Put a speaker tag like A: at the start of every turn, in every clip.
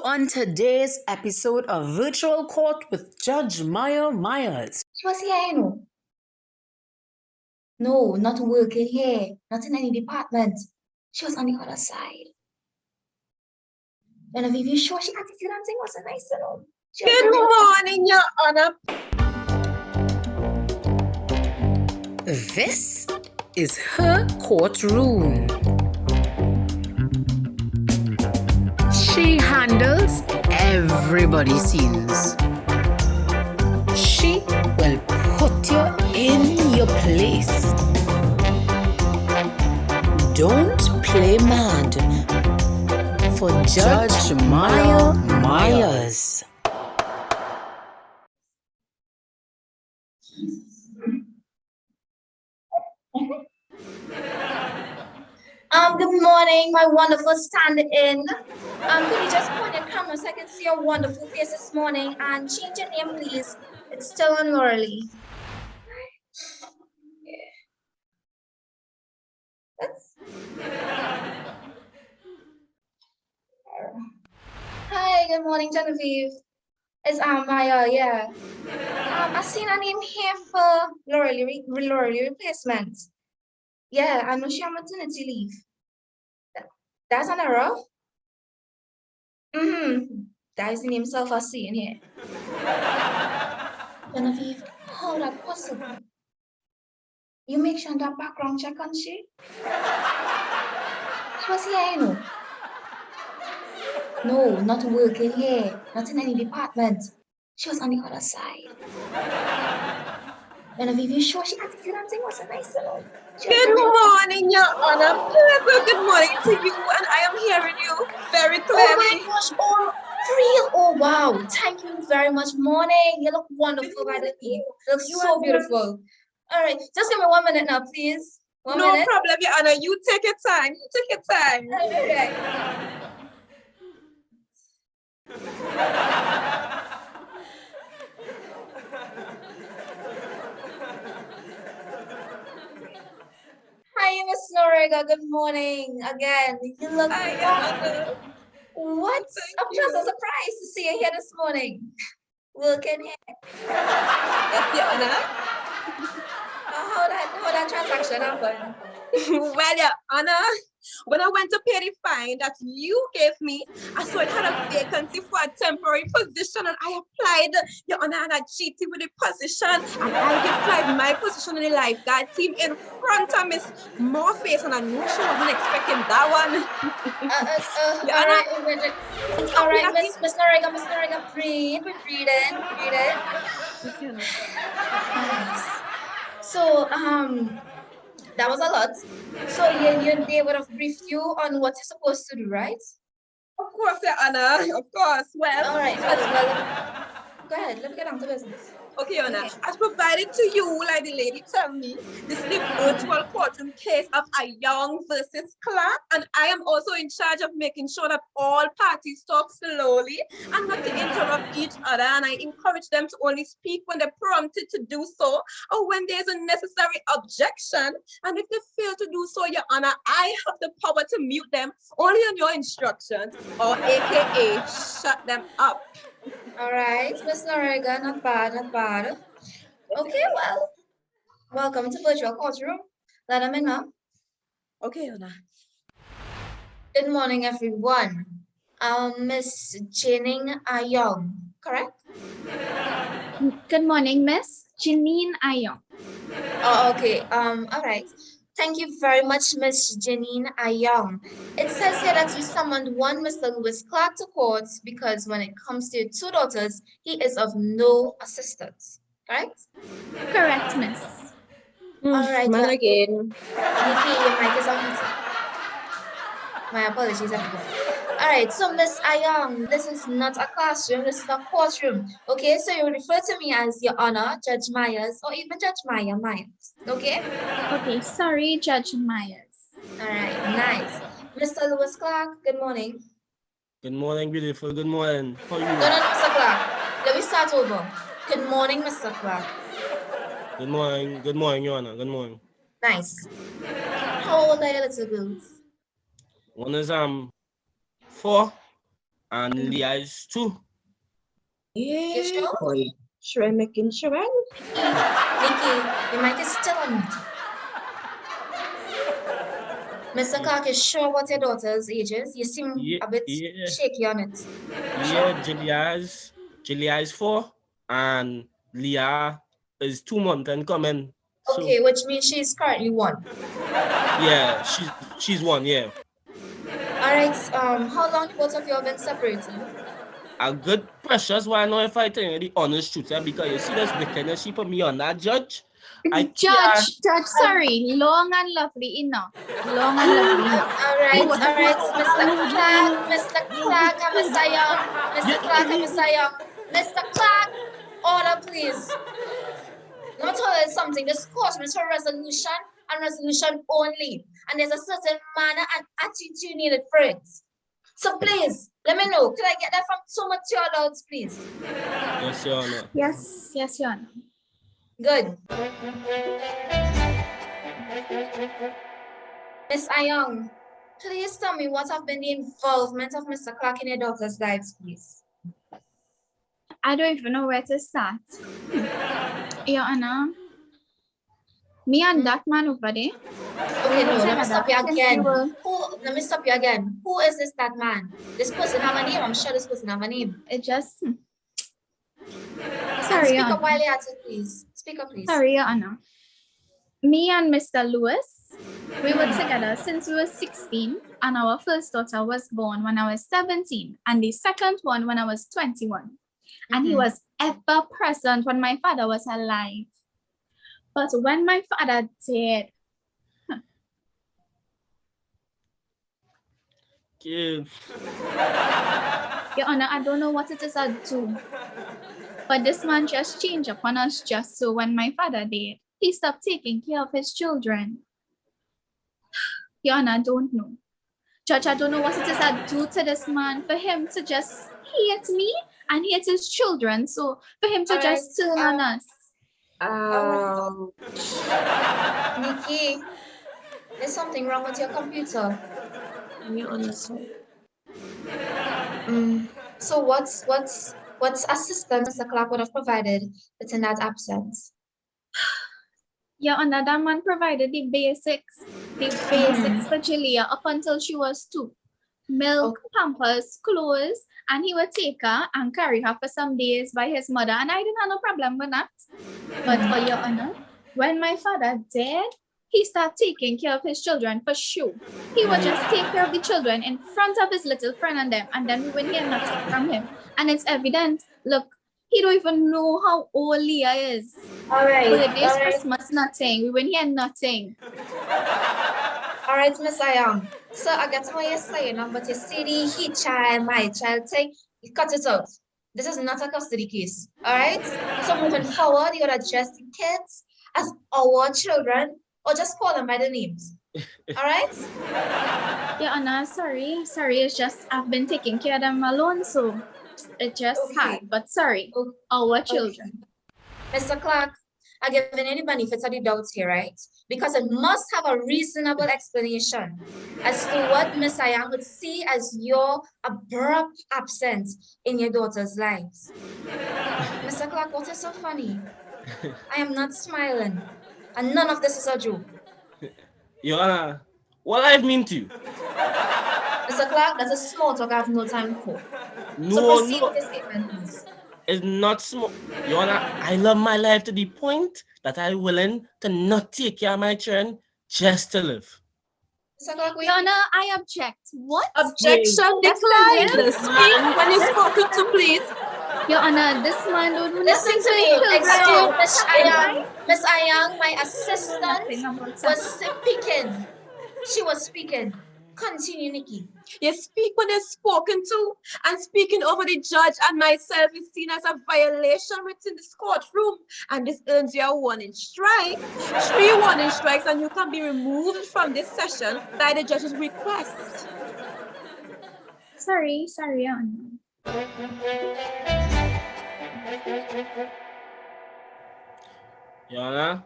A: On today's episode of Virtual Court with Judge Maya Myers.
B: She was here, you know. No, not working here, not in any department. She was on the other side. Genevieve, you sure she can't see that thing was a nice little.
C: Good morning, Your Honor.
A: This is her courtroom. She handles everybody's scenes. She will put you in your place. Don't play mad for Judge Maya Myers.
B: Good morning, my wonderful stand-in. Could you just point your camera so I can see your wonderful face this morning and change your name, please? It's still on Lauralee. Hi, good morning, Genevieve. It's Maya, yeah. I seen a name here for Lauralee replacement. Yeah, I know she on maternity leave. That's an error. That is the name self-esteem here. Genevieve, how that possible? You make sure that background check on she? She was here, you know. No, not working here, not in any department. She was on the other side. Genevieve, you sure she can't see that thing was a nice little.
C: Good morning, Your Honor. Good morning to you, and I am hearing you very clearly.
B: Oh my gosh, oh, real. Oh wow, thank you very much. Morning, you look wonderful by the way. You look so beautiful. All right, just give me 1 minute now, please. One
C: no
B: minute.
C: problem, Your Honor. You take your time. You take your time.
B: All right. Hi, Miss Norega. Good morning again. You look wonderful. What? I'm just so surprised to see you here this morning. Working here.
C: Yes, Your Honor.
B: How that transaction happened?
C: Well, Your Honor, when I went to pay the fine that you gave me, I saw it had a vacancy for a temporary position, and I applied, Your Honor, and I cheated with the position, and I applied my position in the lifeguard team in front of Miss Morpheus, and I knew she wasn't expecting that one.
B: All right, Miss Norega, breathe in. So, that was a lot. So they would have briefed you on what you're supposed to do, right?
C: Of course, Your Honor. Of course. Well,
B: all right. Well, go ahead. Let me get down to business.
C: Okay, Your Honor. As provided to you, like the lady tell me, this is the virtual courtroom case of a young versus Clark, and I am also in charge of making sure that all parties talk slowly and not to interrupt each other, and I encourage them to only speak when they're prompted to do so or when there's a necessary objection, and if they fail to do so, Your Honor, I have the power to mute them only on your instructions, or aka shut them up.
B: All right, Miss Norega, not bad. Okay, well, welcome to virtual courtroom. Let them in now.
C: Okay, Your Honor.
B: Good morning, everyone. Miss Janine Young, correct?
D: Good morning, Miss Janine Young.
B: Oh, okay. All right. Thank you very much, Miss Janine Young. It says here that you summoned one Mr. Lewis Clark to court because when it comes to your two daughters, he is of no assistance, correct?
D: Correct, Miss.
B: All right.
C: Man
B: well,
C: again.
B: Nikki, your mic is on. My apologies, everyone. All right, so Miss Young, this is not a classroom, this is a courtroom. Okay, so you refer to me as Your Honor, Judge Myers, or even Judge Maya Myers. Okay?
D: Okay, sorry, Judge Myers.
B: All right, nice. Mr. Lewis Clark, good morning.
E: Good morning, beautiful. Good morning. How are you?
B: No, Mr. Clark. Let me start over. Good morning, Mr. Clark.
E: Good morning, Your Honor. Good morning.
B: Nice. How old are your little girls?
E: One is 4 and Leah is 2.
C: Yeah,
B: sure?
C: boy. Sure, making sure.
B: Nikki, your mic is still on mute. Mr. Clark is sure what your daughter's age is. You seem a bit shaky on it.
E: Yeah, Julia is 4 and Leah is 2 months and coming. So,
B: Okay, which means she's currently 1.
E: yeah, she's 1, yeah.
B: All right. How long both of you have been separated?
E: A good precious why I know if I tell you the honest truth, because you see this wickedness she put me on that judge.
D: Judge, sorry, long and lovely enough. Long and lovely enough.
B: All right, Mr. Clark and Mr. Young. Mr. Clark and Mr. Young. Mr. Clark, order please. Let me tell you something. This course is for resolution and resolution only. And there's a certain manner and attitude needed for it. So please, let me know. Could I get that from two mature adults, please?
E: Yes, Your Honor.
D: Yes, Your Honor.
B: Good. Miss Ayong, please tell me what have been the involvement of Mr. Clark in your daughter's lives, please.
D: I don't even know where to start. Your Honor, me and that man over there.
B: Okay, no, let me stop you again. Let me stop you again. Who is that man? This person have a name. I'm sure this person have a name.
D: It just...
B: Sorry, speak up while you answer, please. Speak up, please.
D: Sorry, Your Honor. Me and Mr. Lewis, we were together since we were 16, and our first daughter was born when I was 17, and the second one when I was 21. And he was ever present when my father was alive. But when my father died,
E: Kid.
D: Your Honor, I don't know what it is I do. But this man just changed upon us just so when my father died, he stopped taking care of his children. Your Honor, I don't know. Judge, I don't know what it is I do to this man for him to just hate me and hate his children. So for him to just turn on us.
B: Nikki, there's something wrong with your computer. So what's assistance Mr. Clark would have provided that's in that absence?
D: Your Honor, that man provided the basics for Julia up until she was 2. Milk, pampers, clothes, and he would take her and carry her for some days by his mother, and I didn't have no problem with that. But for Your Honor, when my father died, he started taking care of his children for sure. He would just take care of the children in front of his little friend and then we would hear nothing from him. And it's evident, look, he don't even know how old Leah is.
B: All right.
D: Birthdays, Christmas, nothing. We wouldn't hear nothing.
B: All right, Miss Ayang. So I get what you're saying, but you see the he child, my child thing, you cut it out. This is not a custody case. All right? So moving forward, you would address the kids as our children or just call them by the names. All right?
D: Your Honor, sorry. It's just I've been taking care of them alone, so it just hard. But sorry, our children.
B: Mr. Clark, I'm giving any benefits of the doubts here, right? Because it must have a reasonable explanation as to what Miss Ayang would see as your abrupt absence in your daughter's lives. Mr. Clark, what is so funny? I am not smiling, and none of this is a joke.
E: Your Honor, what I mean to you?
B: Mr. Clark, that's a small talk I have no time for.
E: No,
B: proceed with the statement, please.
E: It's not small. Your Honor, I love my life to the point that I'm willing to not take care of my children just to live.
B: Mr. Clark,
D: Your Honor, I object. What?
C: Objection declined. Speak when you're spoken to, please.
D: Your Honor, this man don't
B: listen to me. Excuse Miss Ayang. Miss Ayang, my assistant was speaking. She was speaking. Continue, Nikki.
C: You speak when you're spoken to, and speaking over the judge and myself is seen as a violation within this courtroom, and this earns you a warning strike. 3 warning strikes, and you can be removed from this session by the judge's request.
D: Sorry, Your Honor.
E: Your Honor,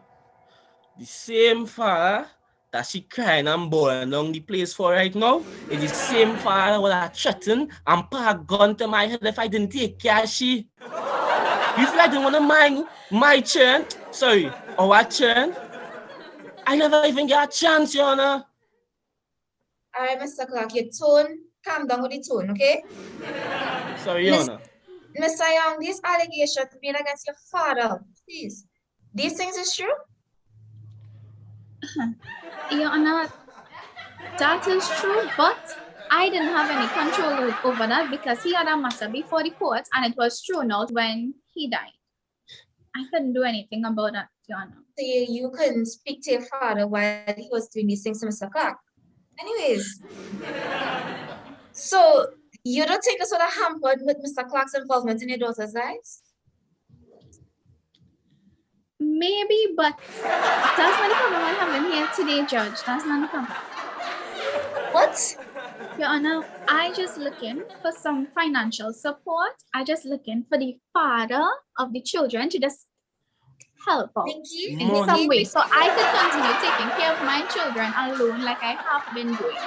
E: the same father that she crying and bawling down the place for right now is the same father would have threatened and put a gun to my head if I didn't take care of she. You feel I didn't want to mind my churn? Sorry, our churn? I never even get a chance, Your Honor.
B: All right, Mr. Clark, your tone, calm down with the tone, okay?
E: Sorry, Your Honor.
B: Mr. Young, these allegations made against your father, please. These things is true?
D: Your Honor, that is true, but I didn't have any control over that because he had a matter before the court and it was thrown out when he died. I couldn't do anything about that, Your Honor.
B: So you couldn't speak to your father while he was doing these things to Mr. Clark. Anyways, so you don't think this would have hampered with Mr. Clark's involvement in your daughter's lives?
D: Maybe, but that's not the problem I have in here today, Judge. That's not the problem.
B: What?
D: Your Honor, I just looking for some financial support. I just looking for the father of the children to just help out
B: Nikki,
D: in some way, so I could continue taking care of my children alone like I have been doing.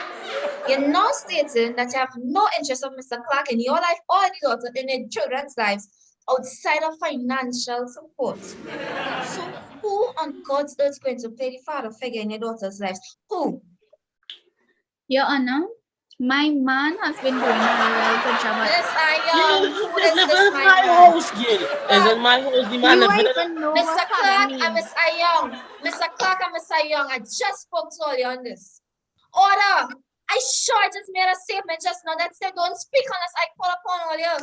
B: You're now stating that you have no interest of Mr. Clark in your life or the daughter in your children's lives outside of financial support. So who on God's earth is going to play the father figure in your daughter's lives? Who?
D: Your Honor, my man has been doing a real good job at
B: Yes, I am. Who
E: This
B: is
E: living
B: this
E: in
B: my
E: my
B: man?
E: house, girl. Is in my house, the man
D: You
E: living in
D: even know
B: Mr.
D: what
B: Clark
D: father
B: and
D: means.
B: Miss Ayong. Mr. Clark and Miss Ayong, I just spoke to all you on this. Order! I sure I just made a statement just now that said don't speak unless I call upon all you.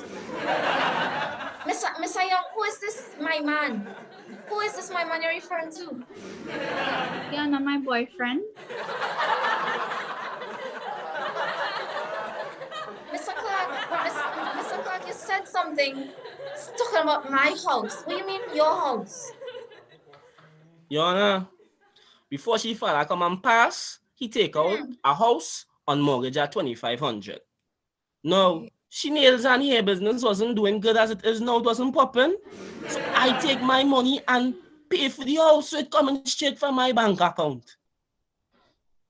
B: Miss Ayong, who is this my man? Who is this my man you're referring to?
D: Your Honor, my boyfriend.
B: Mr. Clark, you said something. It's talking about my house. What do you mean your house?
E: Your Honor, before she father come and pass, he take out a house on mortgage at $2,500. No, she nails and hair business wasn't doing good as it is now. It wasn't popping. So I take my money and pay for the house, so it coming straight from my bank account.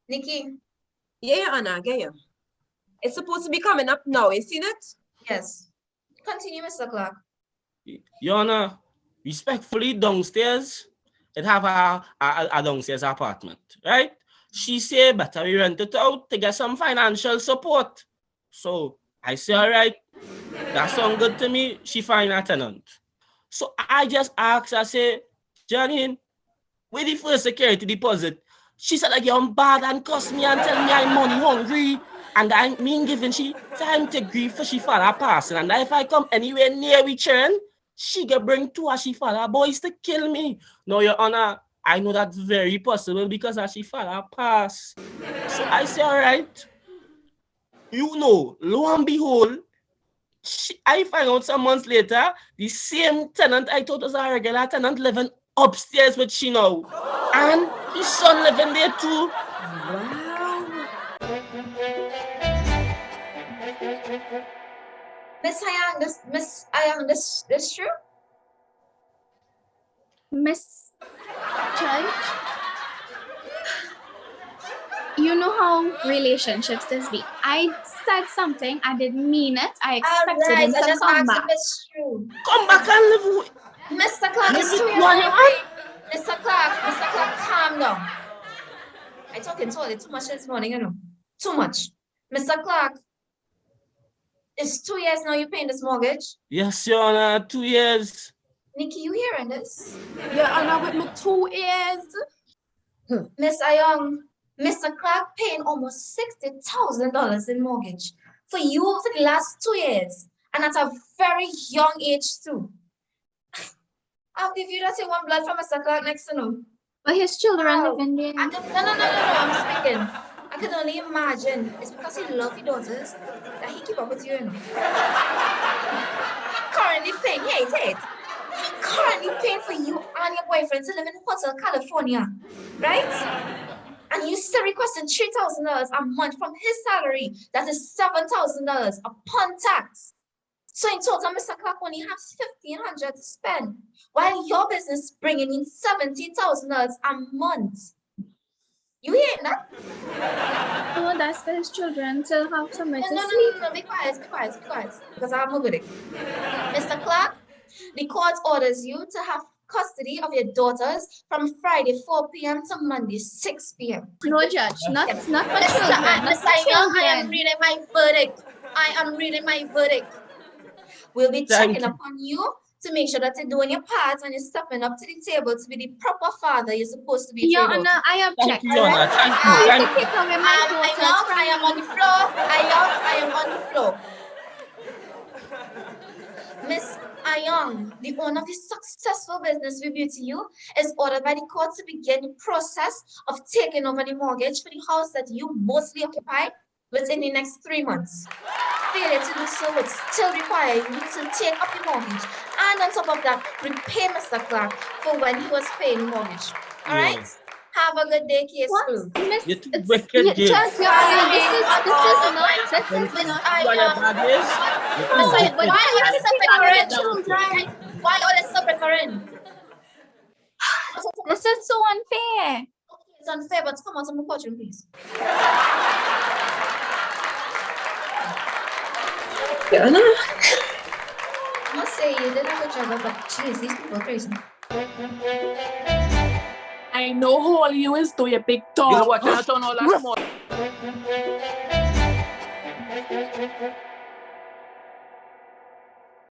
B: Nikki?
C: Yeah, Your Honor, I get you. It's supposed to be coming up now, you seen it?
B: Yes. Continue, Mr. Clark.
E: Your Honor, respectfully, downstairs, it have a downstairs apartment, right? She say better we rent it out to get some financial support. So I say, all right, that sound good to me. She find a tenant. So I just asked, I say, Janine, where the first security deposit? She said like you're bad and cuss me and tell me I'm money hungry. And I mean giving she time to grieve for she father passing. And if I come anywhere near return, she can bring two of she father boys to kill me. No, Your Honor, I know that's very possible because as she father pass. So I say, all right. You know, lo and behold, I find out some months later, the same tenant I thought was a regular tenant living upstairs with she now. And his son living there too.
C: Wow.
B: Miss Ayang, this true?
D: Miss Judge, you know how relationships is be. I said something, I didn't mean it. I expected him
B: I
D: to
B: just
D: come
B: asked
D: back.
B: if it's true.
E: Come back and live with
B: Mr. Clark, it's
E: Live
B: too
E: with
B: years
E: one
B: now.
E: man?
B: Mr. Clark, calm down. I talking to you too much this morning, you know. Too much. Mr. Clark, it's 2 years now you paying this mortgage.
E: Yes, Your Honor, 2 years.
B: Nikki, you hearing this?
C: Your Honor, with my 2 ears.
B: Miss Ayong, Mr. Clark paying almost $60,000 in mortgage for you for the last 2 years. And at a very young age too. I'll give you that in one blood from Mr. Clark next to know.
D: But his children
B: Wow.
D: live in there.
B: No, I'm speaking. I can only imagine it's because he loves his daughters that he keep up with you, you know. Currently paying, he currently paying for you and your boyfriend to live in Hotel California, right? And you still requesting $3,000 a month from his salary. That is $7,000 upon tax. So in total, Mr. Clark only has $1,500 to spend, while your business bringing in $17,000 a month. You hear that?
D: Oh, that's for his children to have somewhere to
B: No,
D: sleep.
B: be quiet, because I'm over it. Mr. Clark, the court orders you to have custody of your daughters from Friday 4 p.m. to Monday 6 p.m.
D: No, Judge, not for children. Not
B: Mr.
D: for
B: Young, I am
D: children.
B: reading my verdict. We'll be
E: Thank
B: checking
E: you.
B: upon you to make sure that you're doing your part and you're stepping up to the table to be the proper father you're supposed to be.
D: Your Honor, I
E: Thank
D: object.
E: you, Your Honor. Thank you.
D: You
E: Thank
D: can take away my daughters from
B: I am on the floor. I am on the floor. Miss Ayong, the owner of the successful business we view to you, is ordered by the court to begin the process of taking over the mortgage for the house that you mostly occupy within the next 3 months. Failure to do so would still require you to take up the mortgage and on top of that, repay Mr. Clark for when he was paying the mortgage. All right?
E: Yeah.
B: Have a good day, case
D: What?
B: closed.
D: Miss,
E: You're too
D: it's,
E: wicked,
D: yeah,
E: Jim.
D: Judge, Your Honor, this is not.
E: When
D: This is not.
E: you are your bad ways, you're too
D: No,
E: wicked.
D: but why are you taking away the children?
B: Why all this stuff recurring?
D: This is so unfair.
B: It's unfair, but come on, some courtroom, please.
C: Your Honor.
B: I must say you did a good job, but jeez, these people are crazy.
F: I know who all you is, though, you big dog.
G: You're watching out on all that small.